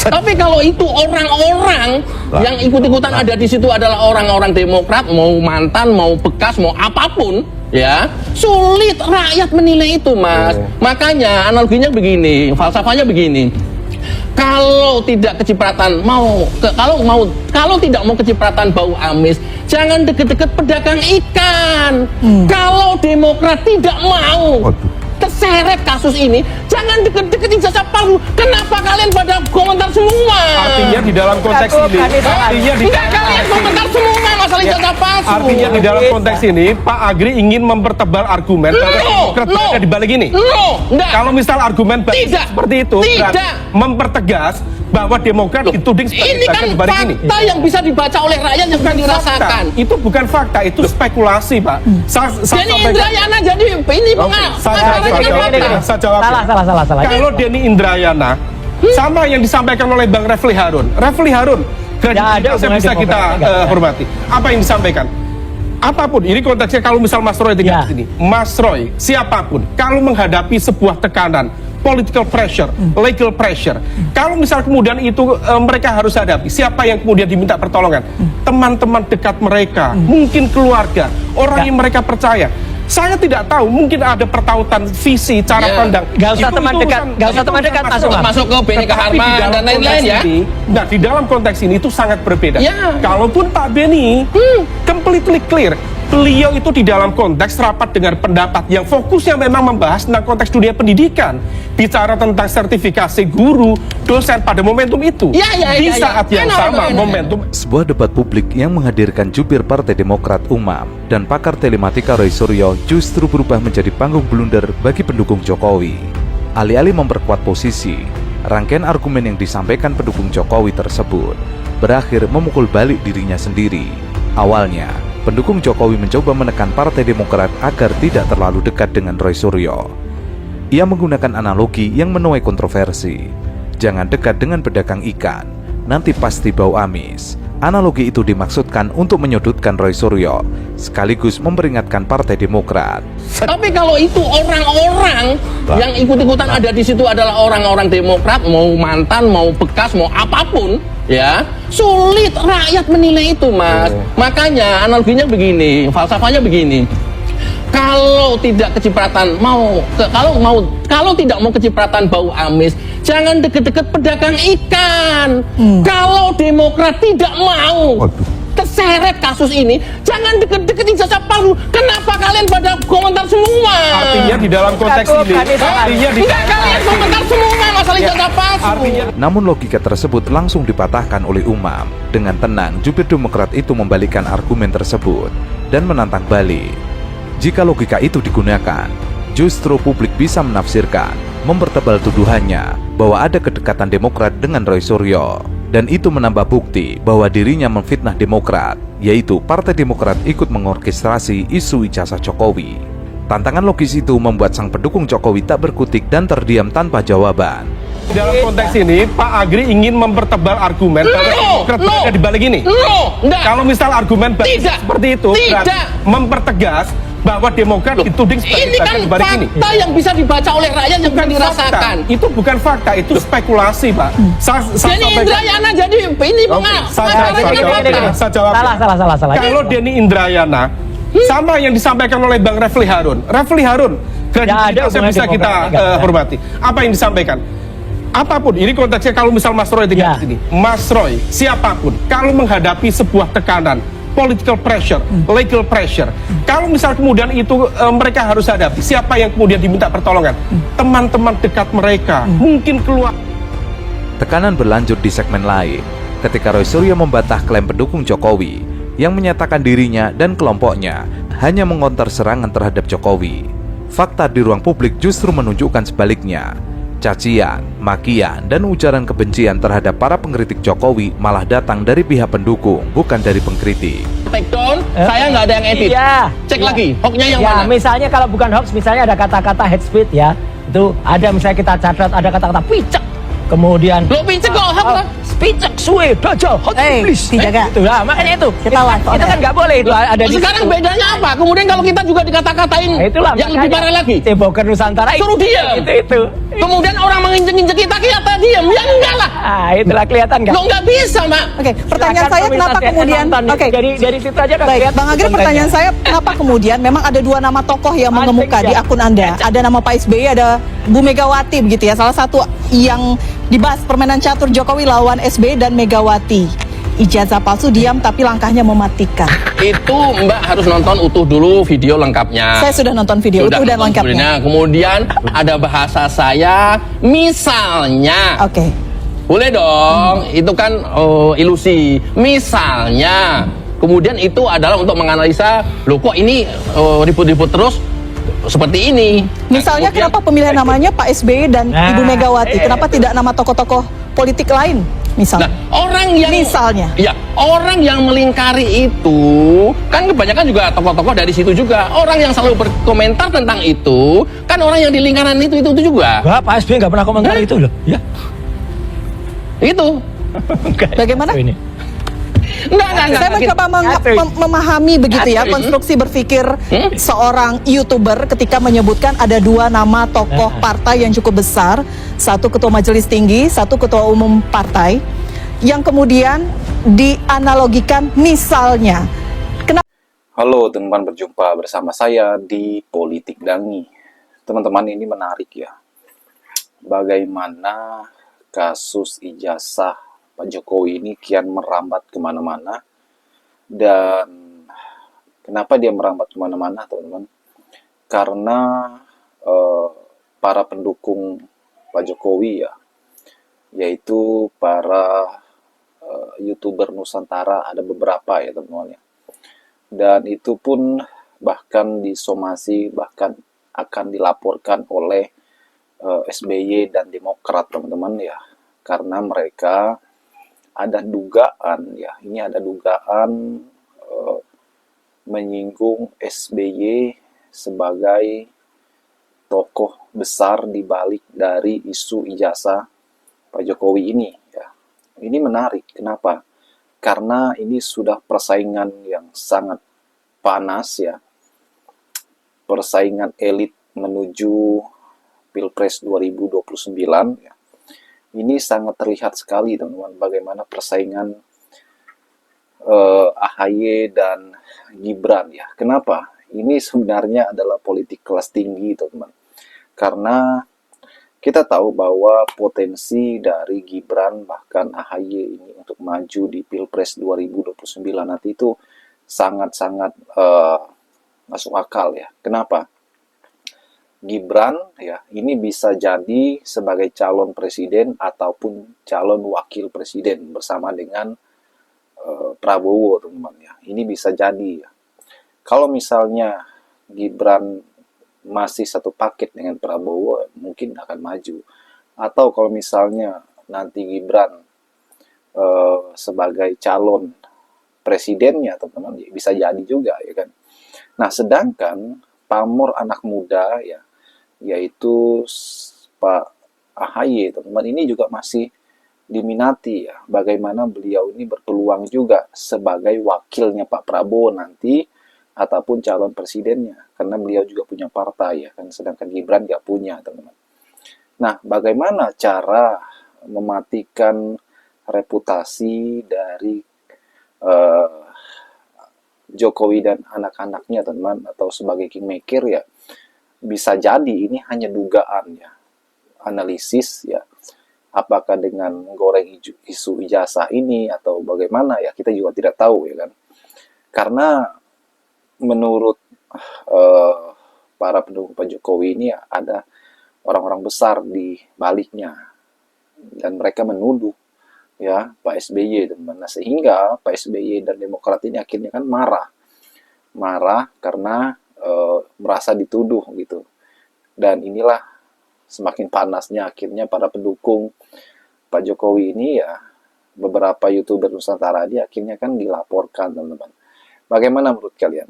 Tapi kalau itu orang-orang yang ikut-ikutan ada di situ adalah orang-orang Demokrat, mau mantan, mau bekas, mau apapun, ya sulit rakyat menilai itu, Mas. Makanya analoginya begini, falsafahnya begini. Kalau tidak kecipratan kalau tidak mau kecipratan bau amis, jangan deket-deket pedagang ikan. Kalau Demokrat tidak mau terseret kasus ini, jangan deket-deket ijazah palsu. Kenapa kalian pada komentar semua? Artinya di dalam konteks ini, kalian komentar semua masalah ijazah palsu. Artinya di dalam konteks ini, Pak Agri ingin mempertebal argumen bahwa Demokrat berada di balik ini. Kalau misal argumen seperti itu, mempertegas bahwa Demokrat dituding sebagai bagian di balik ini. Ini kan fakta yang bisa dibaca oleh rakyat yang bukan dirasakan. Itu bukan fakta, itu spekulasi, Pak. Denny Indrayana jadi ini saya jawab. Salah. Kalau Denny Indrayana sama yang disampaikan oleh Bang Refli Harun, kredibilitasnya bisa kita hormati. Apa yang disampaikan? Apapun, ini konteksnya kalau misal Mas Roy tidak di sini, Mas Roy, siapapun, kalau menghadapi sebuah tekanan, political pressure, legal pressure, kalau misal kemudian itu mereka harus hadapi, siapa yang kemudian diminta pertolongan? Teman-teman dekat mereka, mungkin keluarga, orang yang mereka percaya. Saya tidak tahu, mungkin ada pertautan visi, cara pandang. Gak usah teman dekat, masuk ke Benny Kaharman dan lain-lain ya. Nah, di dalam konteks ini itu sangat berbeda. Kalaupun Pak Benny completely clear, beliau itu di dalam konteks rapat dengan pendapat yang fokusnya memang membahas tentang konteks dunia pendidikan, bicara tentang sertifikasi guru, dosen pada momentum itu. Di saat yang sama momentum. Sebuah debat publik yang menghadirkan jubir Partai Demokrat Umam dan pakar telematika Roy Suryo justru berubah menjadi panggung blunder bagi pendukung Jokowi. Alih-alih memperkuat posisi, rangkaian argumen yang disampaikan pendukung Jokowi tersebut berakhir memukul balik dirinya sendiri. Awalnya, pendukung Jokowi mencoba menekan Partai Demokrat agar tidak terlalu dekat dengan Roy Suryo. Ia menggunakan analogi yang menuai kontroversi. Jangan dekat dengan pedagang ikan, nanti pasti bau amis. Analogi itu dimaksudkan untuk menyudutkan Roy Suryo, sekaligus memperingatkan Partai Demokrat. Tapi kalau itu orang-orang yang ikut-ikutan ada di situ adalah orang-orang Demokrat, mau mantan, mau bekas, mau apapun, ya sulit rakyat menilai itu, Mas. Makanya analoginya begini, falsafahnya begini. Kalau tidak kecipratan kalau tidak mau kecipratan bau amis, jangan deket-deket pedagang ikan. Kalau Demokrat tidak mau terseret kasus ini, jangan deket-deket ijazah palsu. Kenapa kalian pada komentar semua? Artinya di dalam konteks ini, kalian komentar semua masalah ijazah palsu. Namun logika tersebut langsung dipatahkan oleh Umam. Dengan tenang, jubir Demokrat itu membalikkan argumen tersebut dan menantang balik. Jika logika itu digunakan, justru publik bisa menafsirkan, mempertebal tuduhannya bahwa ada kedekatan Demokrat dengan Roy Suryo. Dan itu menambah bukti bahwa dirinya memfitnah Demokrat, yaitu Partai Demokrat ikut mengorkestrasi isu ijazah Jokowi. Tantangan logis itu membuat sang pendukung Jokowi tak berkutik dan terdiam tanpa jawaban. Dalam konteks ini, Pak Agri ingin mempertebal argumen bahwa Demokrat berada di balik ini. Kalau misal argumen seperti itu, mempertegas bahwa Demokrat dituding sebagai bagian di balik ini. Ini kan fakta yang bisa dibaca oleh rakyat yang bukan dirasakan. Itu bukan fakta, itu spekulasi, Pak. Denny Indrayana jadi ini saya jawab. Salah. Kalau Denny Indrayana sama yang disampaikan oleh Bang Refli Harun, kredibilitasnya bisa kita hormati. Apa yang disampaikan? Apapun, ini konteksnya kalau misal Mas Roy tidak di sini, Mas Roy, siapapun, kalau menghadapi sebuah tekanan, political pressure, legal pressure, kalau misal kemudian itu mereka harus hadapi, siapa yang kemudian diminta pertolongan? Teman-teman dekat mereka, mungkin keluar. Tekanan berlanjut di segmen lain, ketika Roy Suryo membantah klaim pendukung Jokowi yang menyatakan dirinya dan kelompoknya hanya mengonter serangan terhadap Jokowi. Fakta di ruang publik justru menunjukkan sebaliknya. Cacian, makian, dan ujaran kebencian terhadap para pengkritik Jokowi malah datang dari pihak pendukung, bukan dari pengkritik. Take down, saya nggak ada yang edit. Cek lagi, hoaxnya yang mana? Misalnya kalau bukan hoax, misalnya ada kata-kata hate speech ya, itu ada misalnya kita catat ada kata-kata picek, kemudian lo picek kok hoax lah. Picek suwe, dajal, hot iblis. Dijaga. Itu lah, makanya itu. Itu kan nggak boleh itu ada di. Sekarang bedanya apa? Kemudian kalau kita juga dikata-katain yang lebih parah lagi. Tebokan Nusantara suruh dia. Itu. Kemudian orang menginjek-injek kita diam. Ya enggak lah. Ah, itulah kelihatan kan? Lo nggak bisa, Mbak. Oke, pertanyaan Silakan saya pemirsa kenapa CNN kemudian nonton. oke. Dari situ aja kan Baik, kelihatan Bang Agri, kontennya. pertanyaan saya kenapa kemudian memang ada dua nama tokoh yang mengemuka di akun Anda. Ada nama Pak SBY, ada Bu Megawati begitu ya. Salah satu yang dibahas permainan catur Jokowi lawan SBY dan Megawati. Ijazah palsu diam tapi langkahnya mematikan. Itu Mbak harus nonton utuh dulu video lengkapnya. Saya sudah nonton video Sudah utuh dan nonton lengkapnya. videonya. Kemudian ada bahasa saya, misalnya. Oke. Boleh dong, itu kan ilusi. Misalnya, kemudian itu adalah untuk menganalisa, loh kok ini ribut-ribut terus seperti ini. Misalnya Kemudian- kenapa pemilihan namanya Pak SBY dan Nah, Ibu Megawati? Kenapa tidak nama tokoh-tokoh politik lain? Nah, Misalnya. orang yang Misalnya. ya orang yang melingkari itu kan kebanyakan juga tokoh-tokoh dari situ juga. Orang yang selalu berkomentar tentang itu kan orang yang di lingkaran itu juga. Wah, Pak SBY nggak pernah komentar itu loh. Ya. Itu. Bagaimana? Ini. Enggak. Saya mencoba memahami begitu ya konstruksi berpikir seorang YouTuber ketika menyebutkan ada dua nama tokoh partai yang cukup besar, satu ketua majelis tinggi, satu ketua umum partai, yang kemudian dianalogikan misalnya. Halo teman-teman, berjumpa bersama saya di Politik Dangi. Teman-teman, ini menarik ya. Bagaimana kasus ijazah Pak Jokowi ini kian merambat kemana-mana. Dan kenapa dia merambat kemana-mana, teman-teman? Karena para pendukung Pak Jokowi ya, yaitu para YouTuber Nusantara, ada beberapa ya teman-teman ya. Dan itu pun bahkan disomasi, bahkan akan dilaporkan oleh SBY dan Demokrat, teman-teman ya. Karena mereka ada dugaan ya, ini ada dugaan menyinggung SBY sebagai tokoh besar di balik dari isu ijazah Pak Jokowi ini ya. Ini menarik, kenapa? Karena ini sudah persaingan yang sangat panas ya. Persaingan elit menuju Pilpres 2029 ya. Ini sangat terlihat sekali teman-teman bagaimana persaingan AHY dan Gibran ya. Kenapa? Ini sebenarnya adalah politik kelas tinggi teman-teman. Karena kita tahu bahwa potensi dari Gibran bahkan AHY ini untuk maju di Pilpres 2029 nanti itu sangat-sangat masuk akal ya. Kenapa? Gibran ya ini bisa jadi sebagai calon presiden ataupun calon wakil presiden bersama dengan Prabowo teman-teman ya. Ini bisa jadi ya. Kalau misalnya Gibran masih satu paket dengan Prabowo mungkin akan maju. Atau kalau misalnya nanti Gibran sebagai calon presidennya teman-teman bisa jadi juga ya kan. Nah sedangkan pamor anak muda ya, yaitu Pak AHY teman-teman ini juga masih diminati ya, bagaimana beliau ini berpeluang juga sebagai wakilnya Pak Prabowo nanti ataupun calon presidennya, karena beliau juga punya partai ya kan, sedangkan Gibran nggak punya teman-teman. Nah bagaimana cara mematikan reputasi dari Jokowi dan anak-anaknya teman-teman, atau sebagai kingmaker ya, bisa jadi ini hanya dugaan ya, analisis ya, apakah dengan menggoreng isu ijazah ini atau bagaimana ya, kita juga tidak tahu ya kan. Karena menurut para pendukung Pak Jokowi ini ya, ada orang-orang besar di baliknya dan mereka menuduh ya Pak SBY teman-teman. Nah, sehingga Pak SBY dan Demokrat ini akhirnya kan marah karena merasa dituduh gitu. Dan inilah semakin panasnya akhirnya para pendukung Pak Jokowi ini ya, beberapa YouTuber Nusantara ini akhirnya kan dilaporkan teman-teman. Bagaimana menurut kalian?